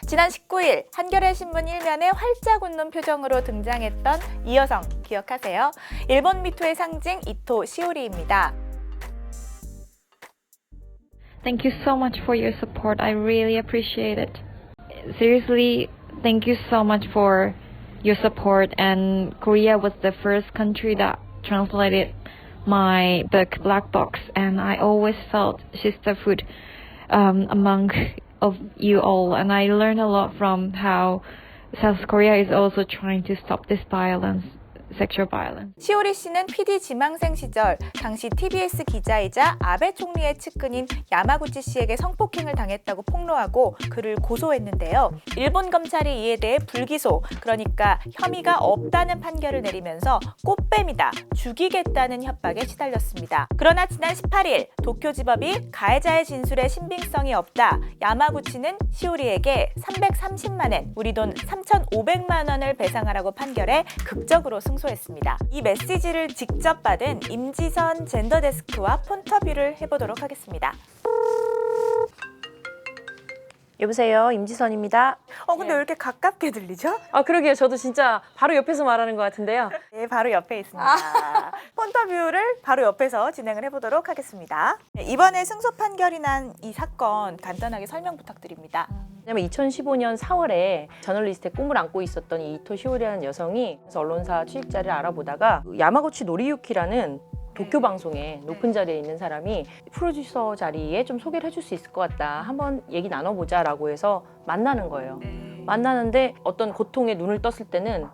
지난 19일 한겨레 신문 1면에 활짝 웃는 표정으로 등장했던 이 여성 기억하세요? 일본 미투의 상징 이토 시오리입니다. Thank you so much for your support. I really appreciate it. Seriously, thank you so much for your support. And Korea was the first country that translated my book Black Box, and I always felt sisterhood among of you all, and I learned a lot from how South Korea is also trying to stop this violence, sexual violence. 시오리 씨는 PD 지망생 시절 당시 TBS 기자이자 아베 총리의 측근인 야마구치 씨에게 성폭행을 당했다고 폭로하고 그를 고소했는데요. 일본 검찰이 이에 대해 불기소, 그러니까 혐의가 없다는 판결을 내리면서 꽃뱀이다, 죽이겠다는 협박에 시달렸습니다. 그러나 지난 18일 도쿄지법이 가해자의 진술에 신빙성이 없다, 야마구치는 시오리에게 330만 엔, 우리 돈 3,500만 원을 배상하라고 판결해 극적으로 승소했습니다. 이 메시지를 직접 받은 임지선 젠더데스크와 폰터뷰를 해보도록 하겠습니다. 여보세요, 임지선입니다. 근데 왜 이렇게 가깝게 들리죠? 그러게요. 저도 진짜 바로 옆에서 말하는 것 같은데요. 네, 바로 옆에 있습니다. 폰터뷰를 바로 옆에서 진행을 해보도록 하겠습니다. 네, 이번에 승소 판결이 난 이 사건 간단하게 설명 부탁드립니다. 왜냐면 2015년 4월에 저널리스트의 꿈을 안고 있었던 이 이토 시오리라는 여성이 언론사 취직자를 알아보다가 야마구치 노리유키라는 도쿄 방송에 높은 자리에 있는 사람이 프로듀서 자리에 좀 소개를 해줄 수 있을 것 같다. 한번 얘기 나눠보자라고 해서 만나는 거예요. 만나는데 어떤 고통에 눈을 떴을 때는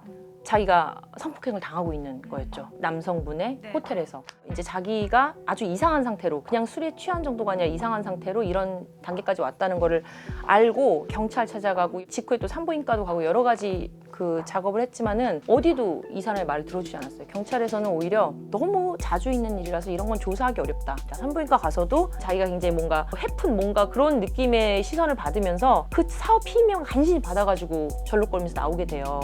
자기가 성폭행을 당하고 있는 거였죠. 남성분의 호텔에서. 이제 자기가 아주 이상한 상태로, 그냥 술에 취한 정도가 아니라 이상한 상태로 이런 단계까지 왔다는 거를 알고 경찰 찾아가고 직후에 또 산부인과도 가고 여러 가지 그 작업을 했지만은 어디도 이 사람의 말을 들어주지 않았어요. 경찰에서는 오히려 너무 자주 있는 일이라서 이런 건 조사하기 어렵다. 산부인과 가서도 자기가 굉장히 뭔가 해픈 뭔가 그런 느낌의 시선을 받으면서 그 사후 피임명을 간신히 받아가지고 절룩거리면서 나오게 돼요.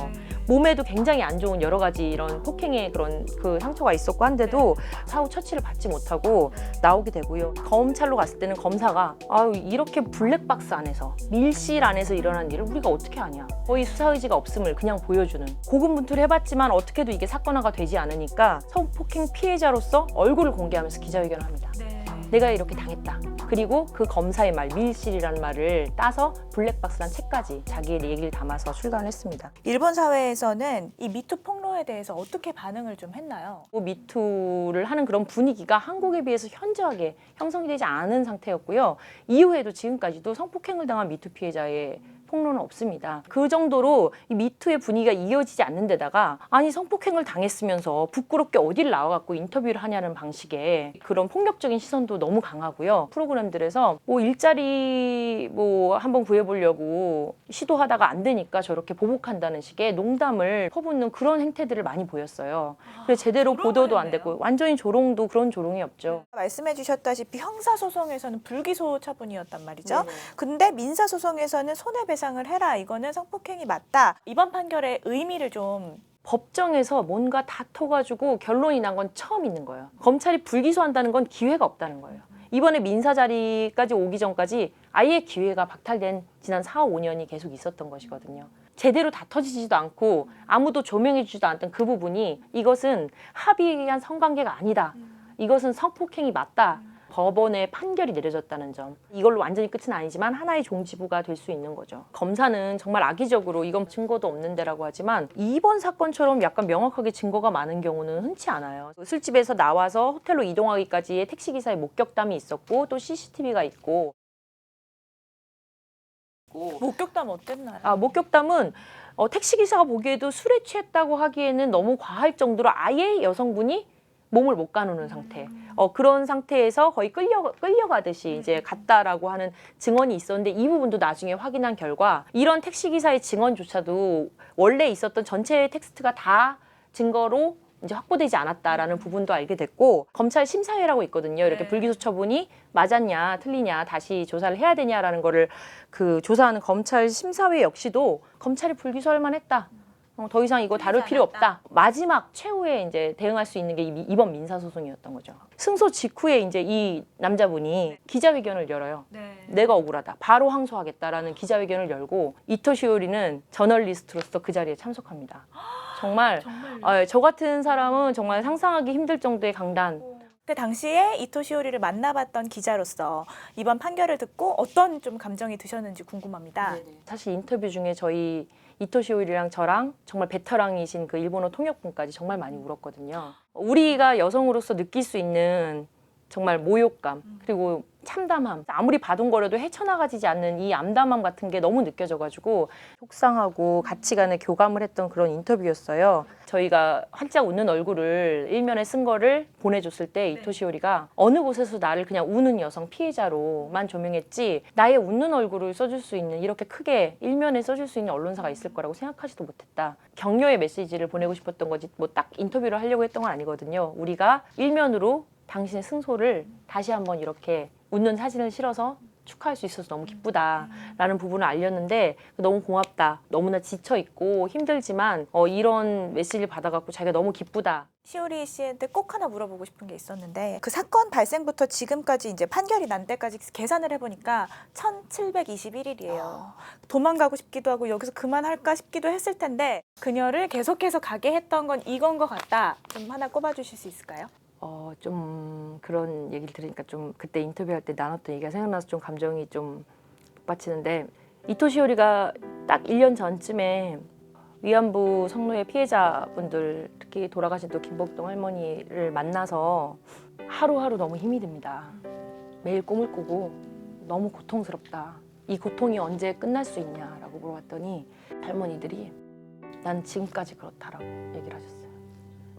몸에도 굉장히 안 좋은 여러 가지 이런 폭행의 그런 그 상처가 있었고 한데도 사후 처치를 받지 못하고 나오게 되고요. 검찰로 갔을 때는 검사가 이렇게 블랙박스 안에서 밀실 안에서 일어난 일을 우리가 어떻게 아냐. 거의 수사 의지가 없음을 그냥 보여주는. 고군분투를 해봤지만 어떻게도 이게 사건화가 되지 않으니까 성폭행 피해자로서 얼굴을 공개하면서 기자회견을 합니다. 내가 이렇게 당했다. 그리고 그 검사의 말, 밀실이라는 말을 따서 블랙박스란 책까지 자기의 얘기를 담아서 출간을 했습니다. 일본 사회에서는 이 미투 폭로에 대해서 어떻게 반응을 좀 했나요? 미투를 하는 그런 분위기가 한국에 비해서 현저하게 형성이 되지 않은 상태였고요. 이후에도 지금까지도 성폭행을 당한 미투 피해자의 폭로는 없습니다. 그 정도로 이 미투의 분위기가 이어지지 않는 데다가 아니 성폭행을 당했으면서 부끄럽게 어딜 나와갖고 인터뷰를 하냐는 방식의 그런 폭력적인 시선도 너무 강하고요. 프로그램들에서 뭐 일자리 뭐 한번 구해보려고 시도하다가 안 되니까 저렇게 보복한다는 식의 농담을 퍼붓는 그런 행태들을 많이 보였어요. 그래서 제대로 보도도 안 되고 완전히 조롱도 그런 조롱이 없죠. 말씀해 주셨다시피 형사소송에서는 불기소 처분이었단 말이죠. 근데 민사소송에서는 손해배상을 해라. 이거는 성폭행이 맞다. 이번 판결의 의미를 좀 법정에서 뭔가 다퉈가지고 결론이 난 건 처음 있는 거예요. 검찰이 불기소한다는 건 기회가 없다는 거예요. 이번에 민사 자리까지 오기 전까지 아예 기회가 박탈된 지난 4, 5년이 계속 있었던 것이거든요. 제대로 다퉈지지도 않고 아무도 조명해주지도 않던 그 부분이 이것은 합의에 의한 성관계가 아니다. 이것은 성폭행이 맞다. 법원의 판결이 내려졌다는 점. 이걸로 완전히 끝은 아니지만 하나의 종지부가 될 수 있는 거죠. 검사는 정말 악의적으로 이건 증거도 없는 데라고 하지만 이번 사건처럼 약간 명확하게 증거가 많은 경우는 흔치 않아요. 술집에서 나와서 호텔로 이동하기까지의 택시기사의 목격담이 있었고 또 CCTV가 있고. 목격담 어땠나요? 목격담은 택시기사가 보기에도 술에 취했다고 하기에는 너무 과할 정도로 아예 여성분이 몸을 못 가누는 상태. 그런 상태에서 거의 끌려가듯이 이제 갔다라고 하는 증언이 있었는데 이 부분도 나중에 확인한 결과 이런 택시기사의 증언조차도 원래 있었던 전체 텍스트가 다 증거로 이제 확보되지 않았다라는 부분도 알게 됐고 검찰 심사회라고 있거든요. 이렇게 불기소 처분이 맞았냐 틀리냐 다시 조사를 해야 되냐라는 거를 그 조사하는 검찰 심사회 역시도 검찰이 불기소할 만했다. 더 이상 이거 다룰 필요 없다. 마지막 최후에 이제 대응할 수 있는 게 이번 민사소송이었던 거죠. 승소 직후에 이제 이 남자분이 기자회견을 열어요. 내가 억울하다. 바로 항소하겠다라는 기자회견을 열고 이토 시오리는 저널리스트로서 그 자리에 참석합니다. 정말 저 같은 사람은 정말 상상하기 힘들 정도의 강단. 그 당시에 이토 시오리를 만나봤던 기자로서 이번 판결을 듣고 어떤 좀 감정이 드셨는지 궁금합니다. 사실 인터뷰 중에 저희 이토 시오리랑 저랑 정말 베테랑이신 그 일본어 통역분까지 정말 많이 울었거든요. 우리가 여성으로서 느낄 수 있는 정말 모욕감 그리고 참담함, 아무리 바둥거려도 헤쳐나가지지 않는 이 암담함 같은 게 너무 느껴져가지고 속상하고 같이 간에 교감을 했던 그런 인터뷰였어요. 저희가 활짝 웃는 얼굴을 일면에 쓴 거를 보내줬을 때 이토 시오리가 어느 곳에서 나를 그냥 우는 여성 피해자로만 조명했지 나의 웃는 얼굴을 써줄 수 있는, 이렇게 크게 일면에 써줄 수 있는 언론사가 있을 거라고 생각하지도 못했다. 격려의 메시지를 보내고 싶었던 거지 뭐 딱 인터뷰를 하려고 했던 건 아니거든요. 우리가 일면으로 당신의 승소를 다시 한번 이렇게 웃는 사진을 실어서 축하할 수 있어서 너무 기쁘다라는 부분을 알렸는데 너무 고맙다. 너무나 지쳐있고 힘들지만 이런 메시지를 받아갖고 자기가 너무 기쁘다. 시오리 씨한테 꼭 하나 물어보고 싶은 게 있었는데 그 사건 발생부터 지금까지 이제 판결이 난 때까지 계산을 해보니까 1721일이에요. 도망가고 싶기도 하고 여기서 그만할까 싶기도 했을 텐데 그녀를 계속해서 가게 했던 건 이건 것 같다. 좀 하나 꼽아주실 수 있을까요? 좀 그런 얘기를 들으니까 좀 그때 인터뷰할 때 나눴던 얘기가 생각나서 좀 감정이 좀 북받치는데, 이토 시오리가 딱 1년 전쯤에 위안부 성노예 피해자분들, 특히 돌아가신 또 김복동 할머니를 만나서 하루하루 너무 힘이 듭니다. 매일 꿈을 꾸고 너무 고통스럽다. 이 고통이 언제 끝날 수 있냐라고 물어봤더니 할머니들이 난 지금까지 그렇다라고 얘기를 하셨어요.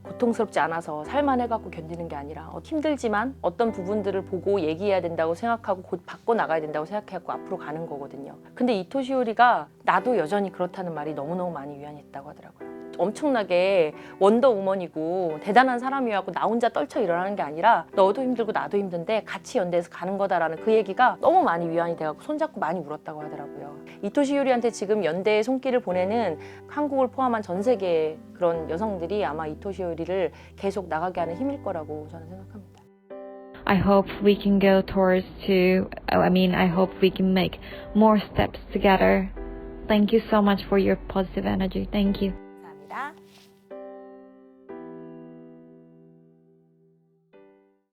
고통스럽지 않아서 살만해갖고 견디는 게 아니라 힘들지만 어떤 부분들을 보고 얘기해야 된다고 생각하고 곧 바꿔나가야 된다고 생각해갖고 앞으로 가는 거거든요. 근데 이토 시오리가 나도 여전히 그렇다는 말이 너무너무 많이 위안했다고 하더라고요. 엄청나게 원더우먼이고 대단한 사람이었고 나 혼자 떨쳐 일어나는 게 아니라 너도 힘들고 나도 힘든데 같이 연대해서 가는 거다라는 그 얘기가 너무 많이 위안이 돼갖고 손잡고 많이 울었다고 하더라고요. 이토 시오리한테 지금 연대의 손길을 보내는 한국을 포함한 전 세계의 그런 여성들이 아마 이토 시오리를 계속 나가게 하는 힘일 거라고 저는 생각합니다. I hope we can go towards I hope we can make more steps together. Thank you so much for your positive energy. Thank you. 감사합니다.